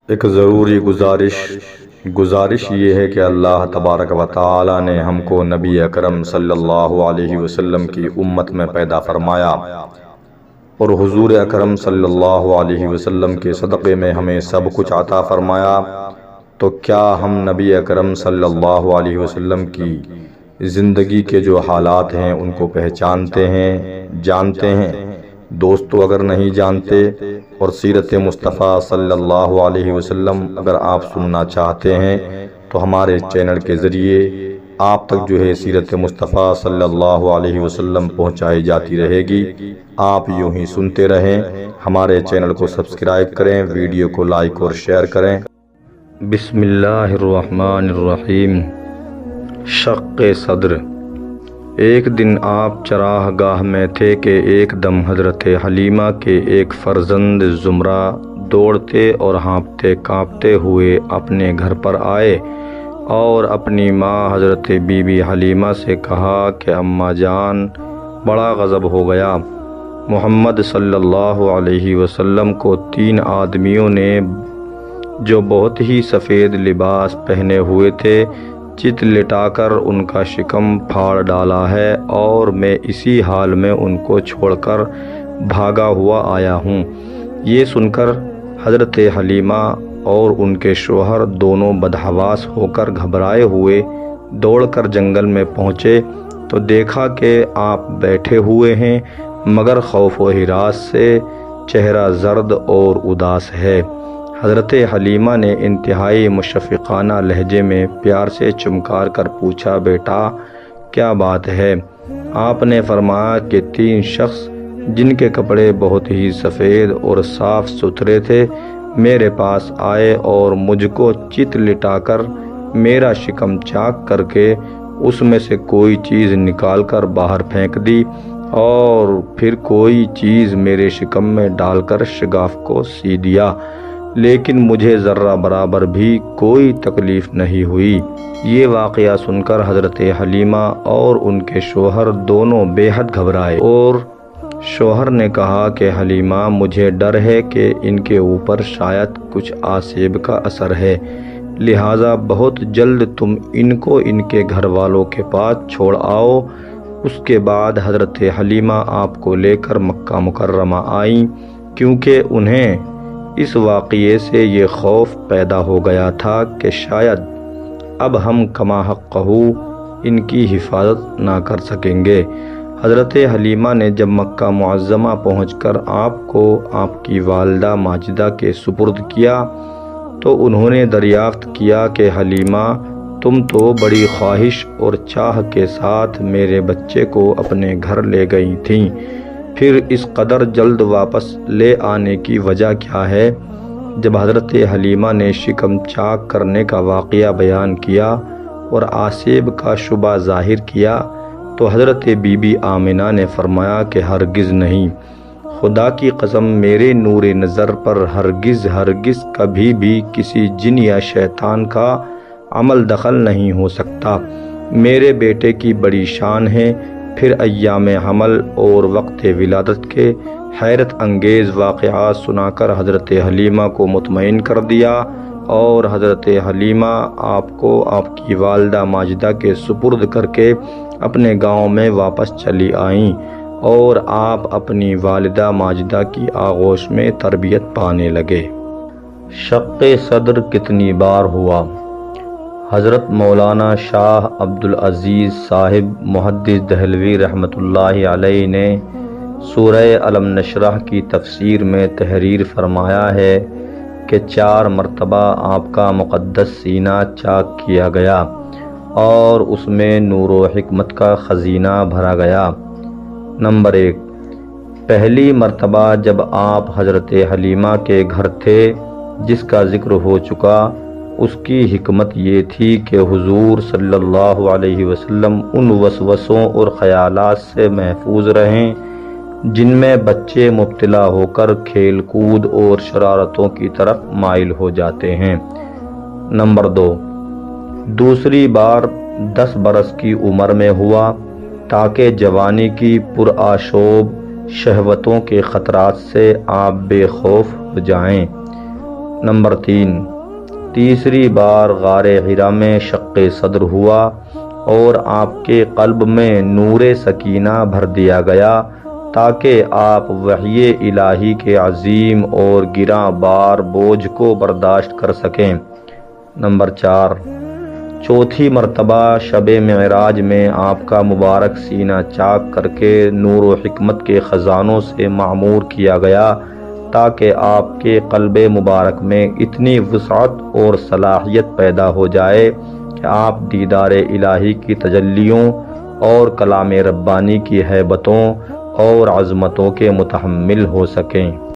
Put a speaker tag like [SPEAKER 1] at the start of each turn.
[SPEAKER 1] ایک ضروری گزارش یہ ہے کہ اللہ تبارک و تعالی نے ہم کو نبی اکرم صلی اللہ علیہ وسلم کی امت میں پیدا فرمایا اور حضور اکرم صلی اللہ علیہ وسلم کے صدقے میں ہمیں سب کچھ عطا فرمایا، تو کیا ہم نبی اکرم صلی اللہ علیہ وسلم کی زندگی کے جو حالات ہیں ان کو پہچانتے ہیں، جانتے ہیں؟ دوستو، اگر نہیں جانتے اور سیرت مصطفیٰ صلی اللہ علیہ وسلم اگر آپ سننا چاہتے ہیں تو ہمارے چینل کے ذریعے آپ تک جو ہے سیرت مصطفیٰ صلی اللہ علیہ وسلم پہنچائی جاتی رہے گی۔ آپ یوں ہی سنتے رہیں، ہمارے چینل کو سبسکرائب کریں، ویڈیو کو لائک اور شیئر کریں۔ بسم اللہ الرحمن الرحیم۔ شق صدر۔ ایک دن آپ چراہ گاہ میں تھے کہ ایک دم حضرت حلیمہ کے ایک فرزند زمرہ دوڑتے اور ہانپتے کانپتے ہوئے اپنے گھر پر آئے اور اپنی ماں حضرت بی بی حلیمہ سے کہا کہ اماں جان، بڑا غضب ہو گیا، محمد صلی اللہ علیہ وسلم کو 3 آدمیوں نے جو بہت ہی سفید لباس پہنے ہوئے تھے چت لٹا کر ان کا شکم پھاڑ ڈالا ہے، اور میں اسی حال میں ان کو چھوڑ کر بھاگا ہوا آیا ہوں۔ یہ سن کر حضرت حلیمہ اور ان کے شوہر دونوں بدحواس ہو کر گھبرائے ہوئے دوڑ کر جنگل میں پہنچے تو دیکھا کہ آپ بیٹھے ہوئے ہیں، مگر خوف و ہراس سے چہرہ زرد اور اداس ہے۔ حضرت حلیمہ نے انتہائی مشفقانہ لہجے میں پیار سے چمکار کر پوچھا، بیٹا کیا بات ہے؟ آپ نے فرمایا کہ 3 شخص جن کے کپڑے بہت ہی سفید اور صاف ستھرے تھے میرے پاس آئے اور مجھ کو چت لٹا کر میرا شکم چاک کر کے اس میں سے کوئی چیز نکال کر باہر پھینک دی اور پھر کوئی چیز میرے شکم میں ڈال کر شگاف کو سی دیا، لیکن مجھے ذرہ برابر بھی کوئی تکلیف نہیں ہوئی۔ یہ واقعہ سن کر حضرت حلیمہ اور ان کے شوہر دونوں بے حد گھبرائے، اور شوہر نے کہا کہ حلیمہ، مجھے ڈر ہے کہ ان کے اوپر شاید کچھ آسیب کا اثر ہے، لہٰذا بہت جلد تم ان کو ان کے گھر والوں کے پاس چھوڑ آؤ۔ اس کے بعد حضرت حلیمہ آپ کو لے کر مکہ مکرمہ آئیں، کیونکہ انہیں اس واقعے سے یہ خوف پیدا ہو گیا تھا کہ شاید اب ہم کما حق ان کی حفاظت نہ کر سکیں گے۔ حضرت حلیمہ نے جب مکہ معظمہ پہنچ کر آپ کو آپ کی والدہ ماجدہ کے سپرد کیا تو انہوں نے دریافت کیا کہ حلیمہ، تم تو بڑی خواہش اور چاہ کے ساتھ میرے بچے کو اپنے گھر لے گئی تھیں، پھر اس قدر جلد واپس لے آنے کی وجہ کیا ہے؟ جب حضرت حلیمہ نے شکم چاک کرنے کا واقعہ بیان کیا اور آسیب کا شبہ ظاہر کیا تو حضرت بی بی آمنہ نے فرمایا کہ ہرگز نہیں، خدا کی قسم، میرے نور نظر پر ہرگز کبھی بھی کسی جن یا شیطان کا عمل دخل نہیں ہو سکتا۔ میرے بیٹے کی بڑی شان ہے۔ پھر ایام حمل اور وقت ولادت کے حیرت انگیز واقعات سنا کر حضرت حلیمہ کو مطمئن کر دیا، اور حضرت حلیمہ آپ کو آپ کی والدہ ماجدہ کے سپرد کر کے اپنے گاؤں میں واپس چلی آئیں، اور آپ اپنی والدہ ماجدہ کی آغوش میں تربیت پانے لگے۔ شق صدر کتنی بار ہوا؟ حضرت مولانا شاہ عبدالعزیز صاحب محدث دہلوی رحمۃ اللہ علیہ نے سورہ علم نشرح کی تفسیر میں تحریر فرمایا ہے کہ 4 مرتبہ آپ کا مقدس سینہ چاک کیا گیا اور اس میں نور و حکمت کا خزینہ بھرا گیا۔ نمبر 1، پہلی مرتبہ جب آپ حضرت حلیمہ کے گھر تھے، جس کا ذکر ہو چکا، اس کی حکمت یہ تھی کہ حضور صلی اللہ علیہ وسلم ان وسوسوں اور خیالات سے محفوظ رہیں جن میں بچے مبتلا ہو کر کھیل کود اور شرارتوں کی طرف مائل ہو جاتے ہیں۔ نمبر 2، دوسری بار 10 برس کی عمر میں ہوا تاکہ جوانی کی پرآشوب شہوتوں کے خطرات سے آپ بے خوف ہو جائیں۔ نمبر 3، تیسری بار غار حرا میں شق صدر ہوا اور آپ کے قلب میں نور سکینہ بھر دیا گیا تاکہ آپ وحی الہی کے عظیم اور گراں بار بوجھ کو برداشت کر سکیں۔ نمبر 4، چوتھی مرتبہ شب معراج میں آپ کا مبارک سینہ چاک کر کے نور و حکمت کے خزانوں سے معمور کیا گیا تاکہ آپ کے قلب مبارک میں اتنی وسعت اور صلاحیت پیدا ہو جائے کہ آپ دیدار الہی کی تجلیوں اور کلام ربانی کی ہیبتوں اور عظمتوں کے متحمل ہو سکیں۔